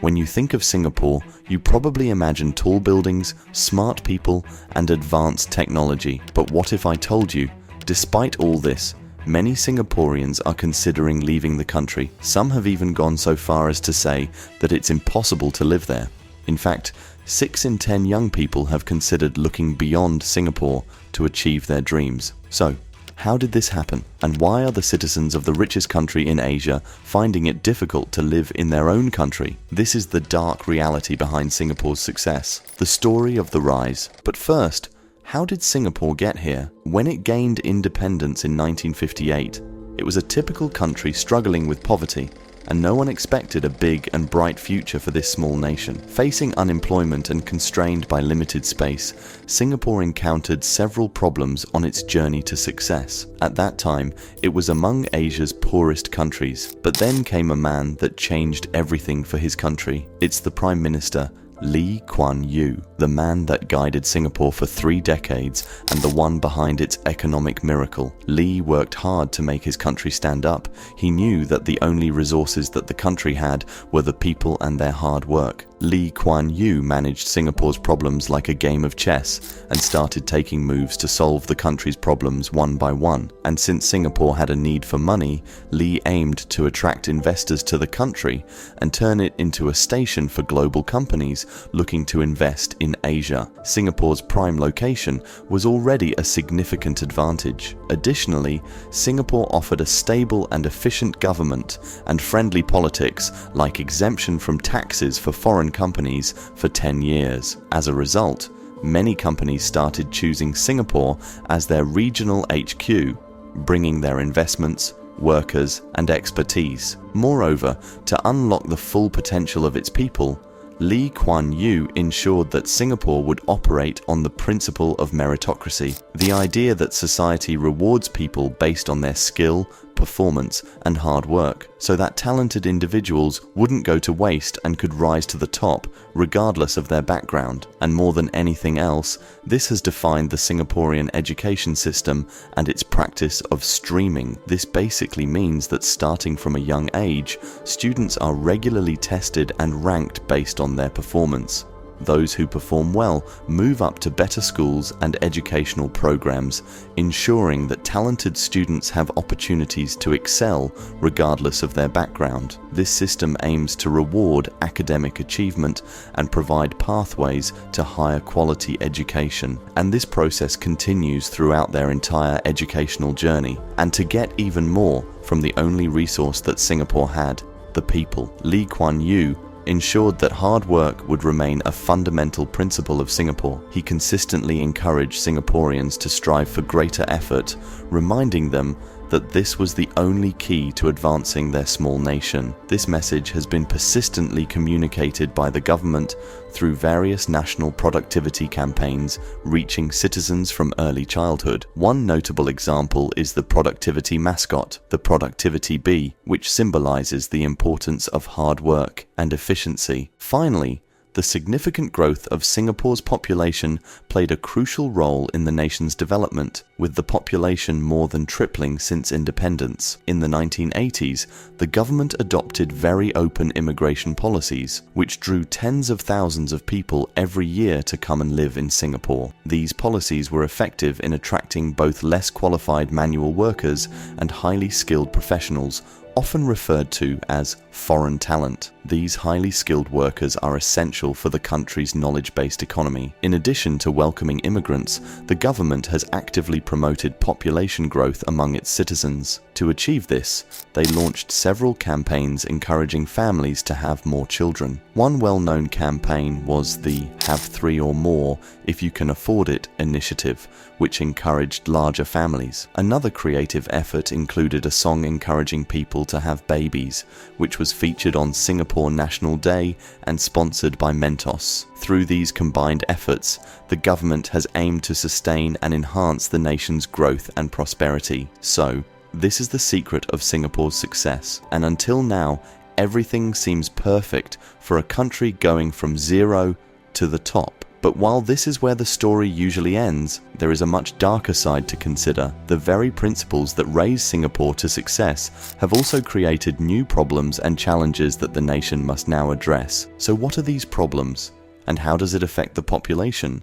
When you think of Singapore, you probably imagine tall buildings, smart people, and advanced technology. But what if I told you, despite all this, many Singaporeans are considering leaving the country? Some have even gone so far as to say that it's impossible to live there. In fact, 6 in 10 young people have considered looking beyond Singapore to achieve their dreams. So, how did this happen? And why are the citizens of the richest country in Asia finding it difficult to live in their own country? This is the dark reality behind Singapore's success, the story of the rise. But first, how did Singapore get here? When it gained independence in 1958, it was a typical country struggling with poverty, and no one expected a big and bright future for this small nation. Facing unemployment and constrained by limited space, Singapore encountered several problems on its journey to success. At that time, it was among Asia's poorest countries. But then came a man that changed everything for his country. It's the Prime Minister, Lee Kuan Yew, the man that guided Singapore for 3 decades and the one behind its economic miracle. Lee worked hard to make his country stand up. He knew that the only resources that the country had were the people and their hard work. Lee Kuan Yew managed Singapore's problems like a game of chess and started taking moves to solve the country's problems one by one. And since Singapore had a need for money, Lee aimed to attract investors to the country and turn it into a station for global companies looking to invest in Asia. Singapore's prime location was already a significant advantage. Additionally, Singapore offered a stable and efficient government and friendly politics like exemption from taxes for foreign companies for 10 years. As a result, many companies started choosing Singapore as their regional HQ, bringing their investments, workers, and expertise. Moreover, to unlock the full potential of its people, Lee Kuan Yew ensured that Singapore would operate on the principle of meritocracy, the idea that society rewards people based on their skill, performance, and hard work, so that talented individuals wouldn't go to waste and could rise to the top regardless of their background. And more than anything else, this has defined the Singaporean education system and its practice of streaming. This basically means that starting from a young age, students are regularly tested and ranked based on their performance. Those who perform well move up to better schools and educational programs, ensuring that talented students have opportunities to excel regardless of their background. This system aims to reward academic achievement and provide pathways to higher quality education. And this process continues throughout their entire educational journey. And to get even more from the only resource that Singapore had, the people, Lee Kuan Yew ensured that hard work would remain a fundamental principle of Singapore. He consistently encouraged Singaporeans to strive for greater effort, reminding them that this was the only key to advancing their small nation. This message has been persistently communicated by the government through various national productivity campaigns reaching citizens from early childhood. One notable example is the productivity mascot, the productivity bee, which symbolizes the importance of hard work and efficiency. Finally, the significant growth of Singapore's population played a crucial role in the nation's development, with the population more than tripling since independence. In the 1980s, the government adopted very open immigration policies, which drew tens of thousands of people every year to come and live in Singapore. These policies were effective in attracting both less qualified manual workers and highly skilled professionals, often referred to as foreign talent. These highly skilled workers are essential for the country's knowledge-based economy. In addition to welcoming immigrants, the government has actively promoted population growth among its citizens. To achieve this, they launched several campaigns encouraging families to have more children. One well-known campaign was the Have 3 or More If You Can Afford It initiative, which encouraged larger families. Another creative effort included a song encouraging people to have babies, which was featured on Singapore National Day and sponsored by Mentos. Through these combined efforts, the government has aimed to sustain and enhance the nation's growth and prosperity. So, this is the secret of Singapore's success. And until now, everything seems perfect for a country going from zero to the top. But while this is where the story usually ends, there is a much darker side to consider. The very principles that raised Singapore to success have also created new problems and challenges that the nation must now address. So what are these problems, and how does it affect the population?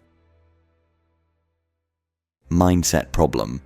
Mindset problem.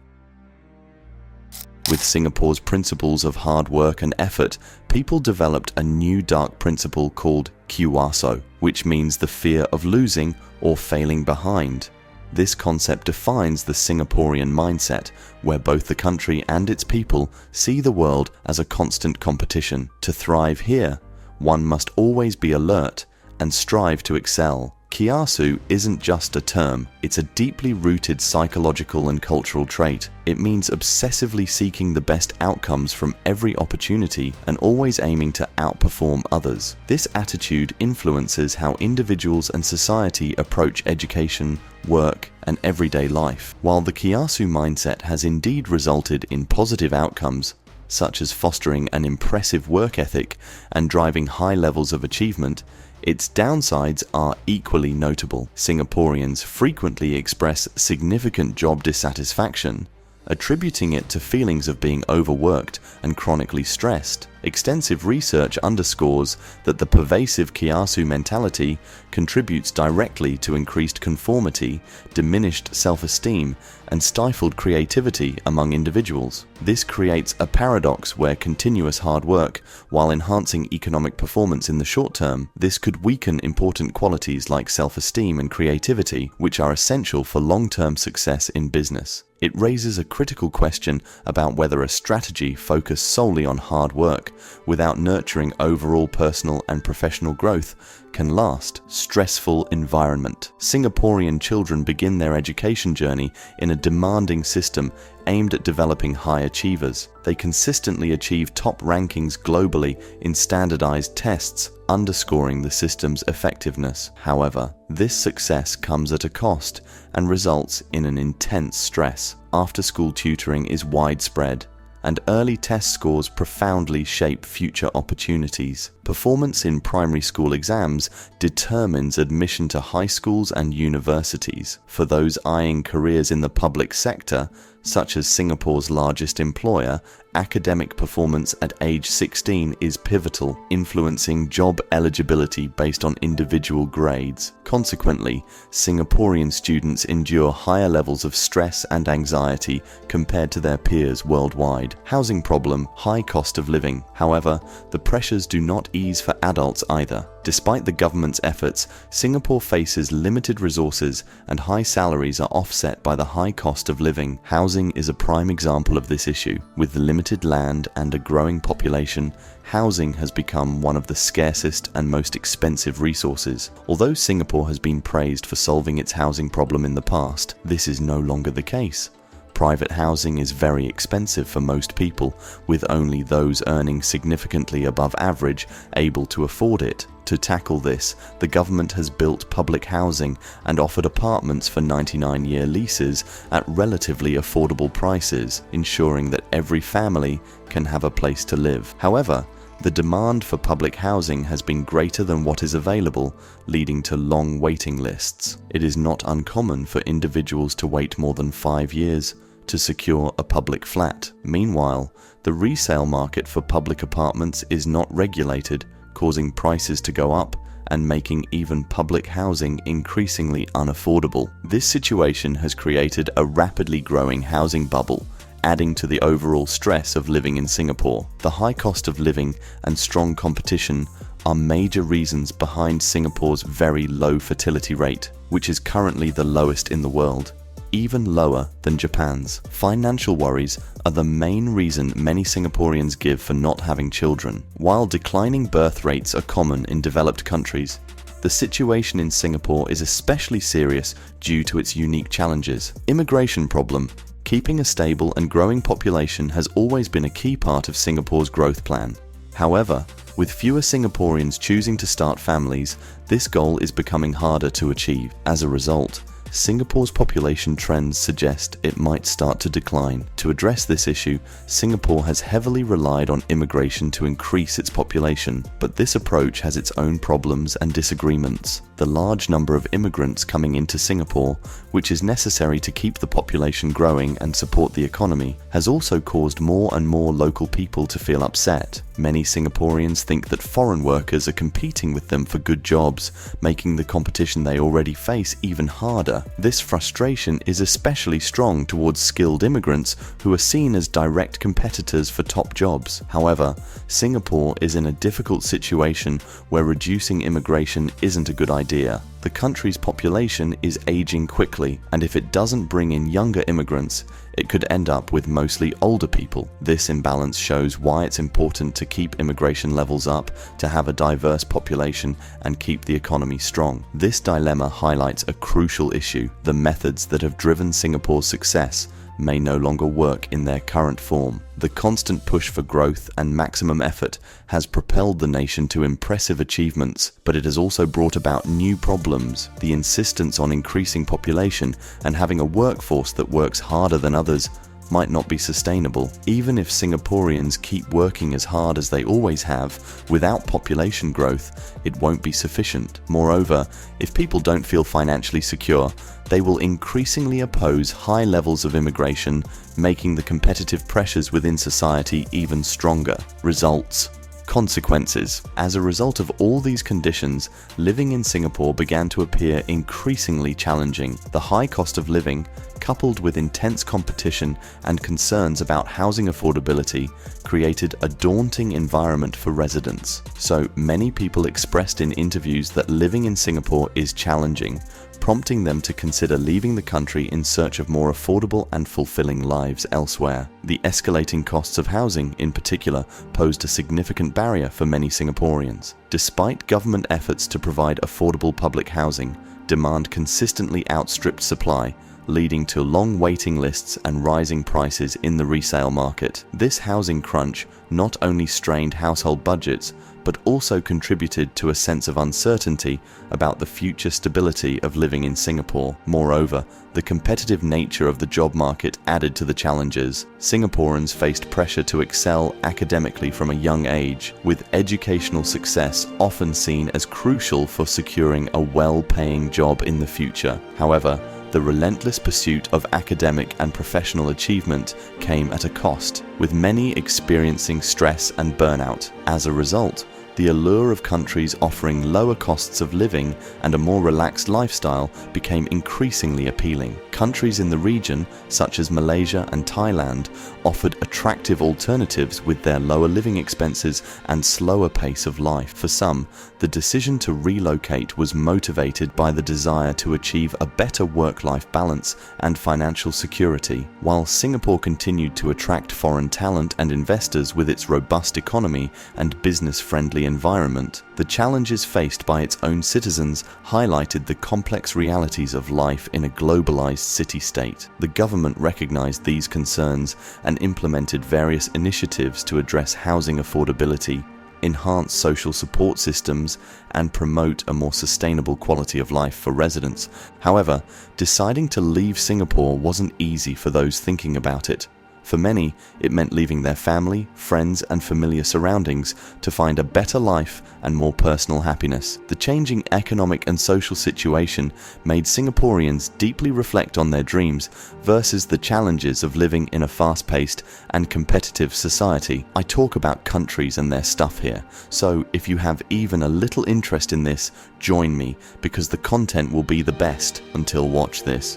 With Singapore's principles of hard work and effort, people developed a new dark principle called kuaso, which means the fear of losing or failing behind. This concept defines the Singaporean mindset, where both the country and its people see the world as a constant competition. To thrive here, one must always be alert and strive to excel. Kiasu isn't just a term, it's a deeply rooted psychological and cultural trait. It means obsessively seeking the best outcomes from every opportunity and always aiming to outperform others. This attitude influences how individuals and society approach education, work, and everyday life. While the Kiasu mindset has indeed resulted in positive outcomes, such as fostering an impressive work ethic and driving high levels of achievement, its downsides are equally notable. Singaporeans frequently express significant job dissatisfaction, attributing it to feelings of being overworked and chronically stressed. Extensive research underscores that the pervasive Kiasu mentality contributes directly to increased conformity, diminished self-esteem, and stifled creativity among individuals. This creates a paradox where continuous hard work, while enhancing economic performance in the short term, this could weaken important qualities like self-esteem and creativity, which are essential for long-term success in business. It raises a critical question about whether a strategy focused solely on hard work, without nurturing overall personal and professional growth, can last. Stressful environment. Singaporean children begin their education journey in a demanding system aimed at developing high achievers. They consistently achieve top rankings globally in standardized tests, underscoring the system's effectiveness. However, this success comes at a cost and results in an intense stress. After-school tutoring is widespread, and early test scores profoundly shape future opportunities. Performance in primary school exams determines admission to high schools and universities. For those eyeing careers in the public sector, such as Singapore's largest employer, academic performance at age 16 is pivotal, influencing job eligibility based on individual grades. Consequently, Singaporean students endure higher levels of stress and anxiety compared to their peers worldwide. Housing problem, high cost of living. However, the pressures do not ease for adults either. Despite the government's efforts, Singapore faces limited resources and high salaries are offset by the high cost of living. Housing is a prime example of this issue. With limited land and a growing population, housing has become one of the scarcest and most expensive resources. Although Singapore has been praised for solving its housing problem in the past, this is no longer the case. Private housing is very expensive for most people, with only those earning significantly above average able to afford it. To tackle this, the government has built public housing and offered apartments for 99-year leases at relatively affordable prices, ensuring that every family can have a place to live. However, the demand for public housing has been greater than what is available, leading to long waiting lists. It is not uncommon for individuals to wait more than 5 years to secure a public flat. Meanwhile, the resale market for public apartments is not regulated, causing prices to go up and making even public housing increasingly unaffordable. This situation has created a rapidly growing housing bubble, adding to the overall stress of living in Singapore. The high cost of living and strong competition are major reasons behind Singapore's very low fertility rate, which is currently the lowest in the world, even lower than Japan's. Financial worries are the main reason many Singaporeans give for not having children. While declining birth rates are common in developed countries, the situation in Singapore is especially serious due to its unique challenges. Immigration problem. Keeping a stable and growing population has always been a key part of Singapore's growth plan. However, with fewer Singaporeans choosing to start families, this goal is becoming harder to achieve. As a result, Singapore's population trends suggest it might start to decline. To address this issue, Singapore has heavily relied on immigration to increase its population, but this approach has its own problems and disagreements. The large number of immigrants coming into Singapore, which is necessary to keep the population growing and support the economy, has also caused more and more local people to feel upset. Many Singaporeans think that foreign workers are competing with them for good jobs, making the competition they already face even harder. This frustration is especially strong towards skilled immigrants who are seen as direct competitors for top jobs. However, Singapore is in a difficult situation where reducing immigration isn't a good idea. The country's population is aging quickly, and if it doesn't bring in younger immigrants, it could end up with mostly older people. This imbalance shows why it's important to keep immigration levels up, to have a diverse population, and keep the economy strong. This dilemma highlights a crucial issue. The methods that have driven Singapore's success may no longer work in their current form. The constant push for growth and maximum effort has propelled the nation to impressive achievements, but it has also brought about new problems. The insistence on increasing population and having a workforce that works harder than others might not be sustainable. Even if Singaporeans keep working as hard as they always have, without population growth, it won't be sufficient. Moreover, if people don't feel financially secure, they will increasingly oppose high levels of immigration, making the competitive pressures within society even stronger. Results. Consequences. As a result of all these conditions, living in Singapore began to appear increasingly challenging. The high cost of living, coupled with intense competition and concerns about housing affordability, created a daunting environment for residents. So many people expressed in interviews that living in Singapore is challenging, prompting them to consider leaving the country in search of more affordable and fulfilling lives elsewhere. The escalating costs of housing, in particular, posed a significant barrier for many Singaporeans. Despite government efforts to provide affordable public housing, demand consistently outstripped supply, leading to long waiting lists and rising prices in the resale market. This housing crunch not only strained household budgets, but also contributed to a sense of uncertainty about the future stability of living in Singapore. Moreover, the competitive nature of the job market added to the challenges. Singaporeans faced pressure to excel academically from a young age, with educational success often seen as crucial for securing a well-paying job in the future. However, the relentless pursuit of academic and professional achievement came at a cost, with many experiencing stress and burnout. As a result, the allure of countries offering lower costs of living and a more relaxed lifestyle became increasingly appealing. Countries in the region, such as Malaysia and Thailand, offered attractive alternatives with their lower living expenses and slower pace of life. For some, the decision to relocate was motivated by the desire to achieve a better work-life balance and financial security. While Singapore continued to attract foreign talent and investors with its robust economy and business-friendly environment, the challenges faced by its own citizens highlighted the complex realities of life in a globalized city-state. The government recognized these concerns and implemented various initiatives to address housing affordability, enhance social support systems, and promote a more sustainable quality of life for residents. However, deciding to leave Singapore wasn't easy for those thinking about it. For many, it meant leaving their family, friends, and familiar surroundings to find a better life and more personal happiness. The changing economic and social situation made Singaporeans deeply reflect on their dreams versus the challenges of living in a fast-paced and competitive society. I talk about countries and their stuff here, so if you have even a little interest in this, join me, because the content will be the best until watch this.